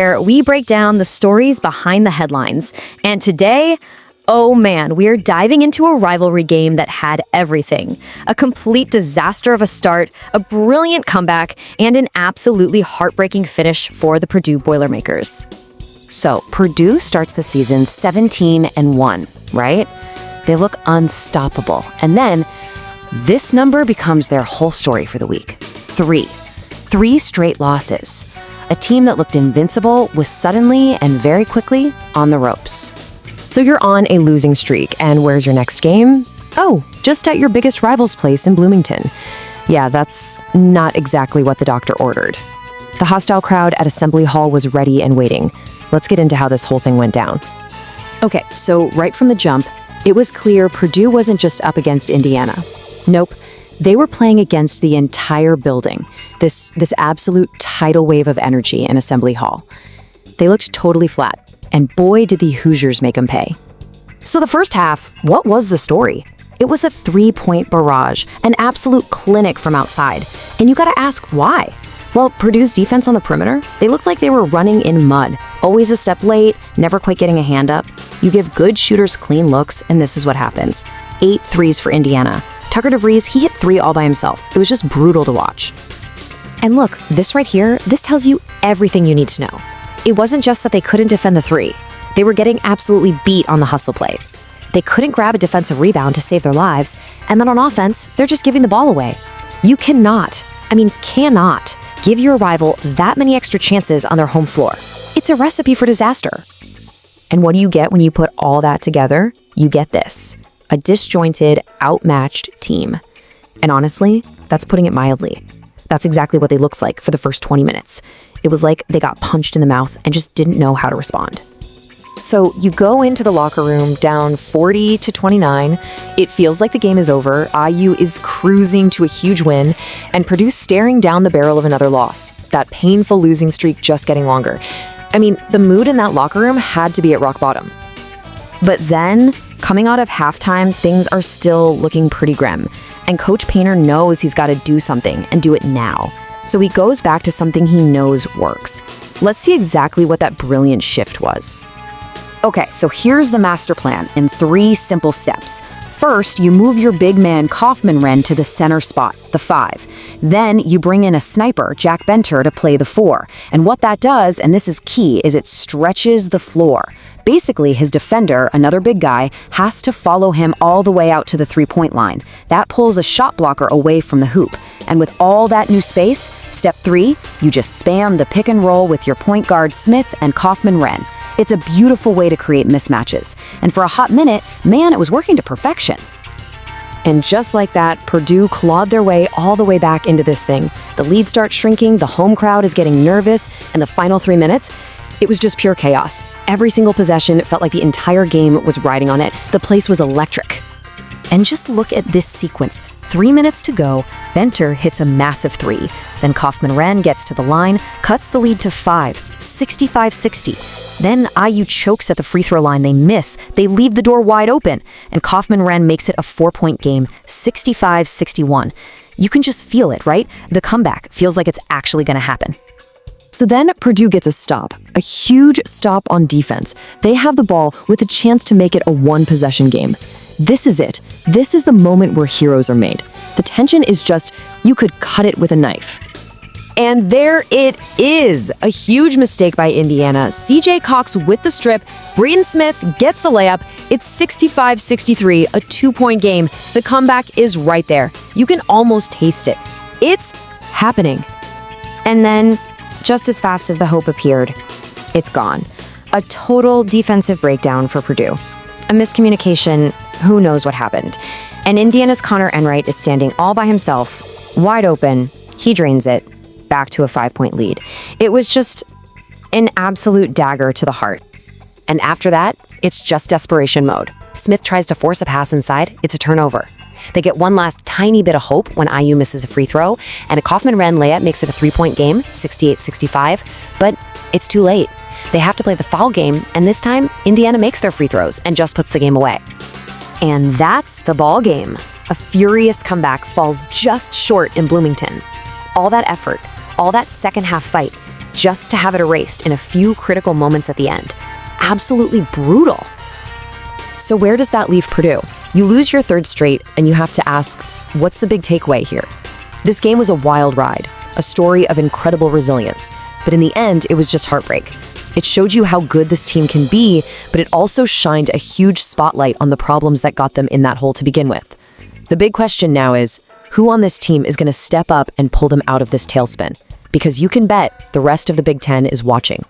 where we break down the stories behind the headlines. And today, oh man, we're diving into a rivalry game that had everything. A complete disaster of a start, a brilliant comeback, and an absolutely heartbreaking finish for the Purdue Boilermakers. So, Purdue starts the season 17-1, right? They look unstoppable. And then, this number becomes their whole story for the week. 3 straight losses. A team that looked invincible was suddenly and very quickly on the ropes. So you're on a losing streak, and where's your next game? Oh, just at your biggest rival's place in Bloomington. Yeah, that's not exactly what the doctor ordered. The hostile crowd at Assembly Hall was ready and waiting. Let's get into how this whole thing went down. Okay, so right from the jump, it was clear Purdue wasn't just up against Indiana. Nope, they were playing against the entire building. This absolute tidal wave of energy in Assembly Hall. They looked totally flat, and boy did the Hoosiers make them pay. So the first half, what was the story? It was a 3-point barrage, an absolute clinic from outside. And you gotta ask why? Well, Purdue's defense on the perimeter, they looked like they were running in mud, always a step late, never quite getting a hand up. You give good shooters clean looks, and this is what happens. 8 threes for Indiana. Tucker Devries, he hit 3 all by himself. It was just brutal to watch. And look, this right here, this tells you everything you need to know. It wasn't just that they couldn't defend the 3. They were getting absolutely beat on the hustle plays. They couldn't grab a defensive rebound to save their lives, and then on offense, they're just giving the ball away. You cannot give your rival that many extra chances on their home floor. It's a recipe for disaster. And what do you get when you put all that together? You get this: a disjointed, outmatched team. And honestly, that's putting it mildly. That's exactly what they looked like for the first 20 minutes. It was like they got punched in the mouth and just didn't know how to respond. So you go into the locker room down 40-29. It feels like the game is over. IU is cruising to a huge win, and Purdue staring down the barrel of another loss. That painful losing streak just getting longer. I mean, the mood in that locker room had to be at rock bottom. But then, coming out of halftime, things are still looking pretty grim. And Coach Painter knows he's got to do something, and do it now. So he goes back to something he knows works. Let's see exactly what that brilliant shift was. Okay, so here's the master plan in 3 simple steps. First, you move your big man Kaufman-Renn to the center spot, the 5. Then you bring in a sniper, Jack Benter, to play the 4. And what that does, and this is key, is it stretches the floor. Basically, his defender, another big guy, has to follow him all the way out to the 3-point line. That pulls a shot blocker away from the hoop. And with all that new space, step 3, you just spam the pick and roll with your point guard Smith and Kaufman-Renn. It's a beautiful way to create mismatches. And for a hot minute, man, it was working to perfection. And just like that, Purdue clawed their way all the way back into this thing. The lead starts shrinking, the home crowd is getting nervous, and the final 3 minutes, it was just pure chaos. Every single possession felt like the entire game was riding on it. The place was electric. And just look at this sequence. 3 minutes to go, Benter hits a massive 3. Then Kaufman-Renn gets to the line, cuts the lead to 5, 65-60. Then IU chokes at the free throw line. They miss. They leave the door wide open. And Kaufman-Renn makes it a 4-point game, 65-61. You can just feel it, right? The comeback feels like it's actually going to happen. So then Purdue gets a stop, a huge stop on defense. They have the ball with a chance to make it a 1-possession game. This is it. This is the moment where heroes are made. The tension is just, you could cut it with a knife. And there it is. A huge mistake by Indiana. CJ Cox with the strip. Braden Smith gets the layup. It's 65-63, a 2-point game. The comeback is right there. You can almost taste it. It's happening. And then, just as fast as the hope appeared, it's gone. A total defensive breakdown for Purdue. A miscommunication, who knows what happened. And Indiana's Conor Enright is standing all by himself, wide open. He drains it, back to a 5-point lead. It was just an absolute dagger to the heart. And after that, it's just desperation mode. Smith tries to force a pass inside, it's a turnover. They get one last tiny bit of hope when IU misses a free throw, and a Kaufman-Renn layup makes it a 3-point game, 68-65, but it's too late. They have to play the foul game, and this time, Indiana makes their free throws and just puts the game away. And that's the ball game. A furious comeback falls just short in Bloomington. All that effort, all that second half fight, just to have it erased in a few critical moments at the end. Absolutely brutal. So where does that leave Purdue? You lose your third straight, and you have to ask, what's the big takeaway here? This game was a wild ride, a story of incredible resilience, but in the end, it was just heartbreak. It showed you how good this team can be, but it also shined a huge spotlight on the problems that got them in that hole to begin with. The big question now is, who on this team is going to step up and pull them out of this tailspin? Because you can bet the rest of the Big Ten is watching.